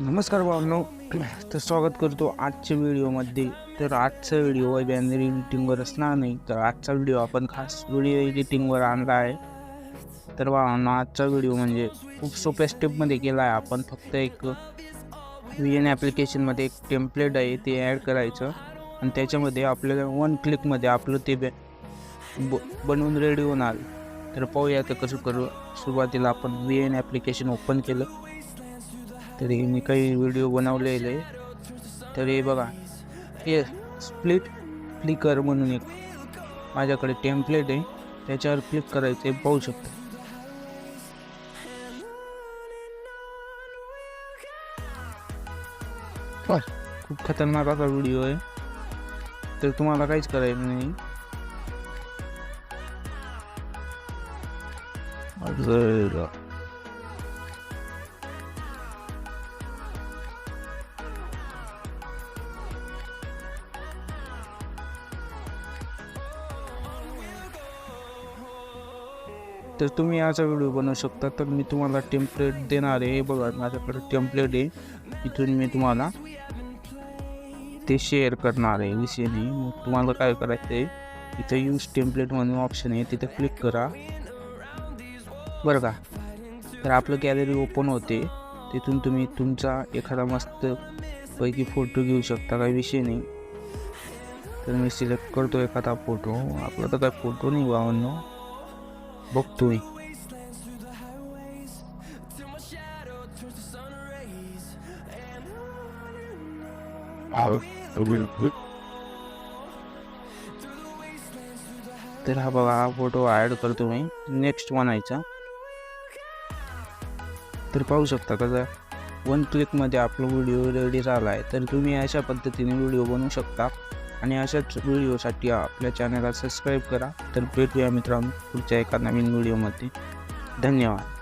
नमस्कार भावांनो, तर स्वागत करतो आजच्या व्हिडिओमध्ये. तर आजचा व्हिडिओ बॅनर एडिटिंगवर असणार नाही, तर आजचा व्हिडिओ आपण खास व्हिडिओ एडिटिंगवर आणला आहे. तर भावांनो, आजचा व्हिडिओ म्हणजे खूप सोप्या स्टेपमध्ये केला आहे. आपण फक्त एक VN ॲप्लिकेशनमध्ये एक टेम्पलेट आहे ते ॲड करायचं आणि त्याच्यामध्ये आपल्याला 1 क्लिकमध्ये आपलं ते बनवून रेडी होणार. तर पाहूया तर कसं करू. सुरुवातीला आपण VN ॲप्लिकेशन ओपन केलं. तरी मी काही व्हिडिओ बनवलेले. तर हे बघा, हे स्प्लिट फ्लिकर म्हणून एक माझ्याकडे टेम्पलेट आहे, त्याच्यावर क्लिक करायचं आहे. पाहू शकता खूप खतरनाक असा व्हिडिओ आहे. तर तुम्हाला काहीच करायचं नाही. तर तुम्ही याचा व्हिडिओ बनवू शकता. तर मी तुम्हाला टेम्पलेट देणार आहे. बघा, माझ्याकडे टेम्पलेट आहे, इथून मी तुम्हाला ते शेअर करणार आहे. विषय नाही. मग तुम्हाला काय करायचं आहे, इथं यूज टेम्पलेट म्हणून ऑप्शन आहे, तिथे क्लिक करा बरं का. तर आपलं गॅलरी ओपन होते, तिथून तुम्ही तुमचा एखादा मस्त पैकी फोटो घेऊ शकता, काही विषय नाही. तर मी सिलेक्ट करतो एखादा फोटो. आपला तर काय फोटो नाही भावांनो, बघतोय. तर हा बघा, हा फोटो ॲड करतो मी. नेक्स्ट म्हणायचा. तर पाहू शकता कसं 1 क्लिकमध्ये आपला व्हिडिओ रेडी झाला आहे. तर तुम्ही अशा पद्धतीने व्हिडिओ बनवू शकता आणि अशाच व्हिडिओसाठी आपल्या चॅनलला सबस्क्राईब करा. तर भेटूया मित्रांनो पुढच्या एका नवीन व्हिडिओमध्ये. धन्यवाद.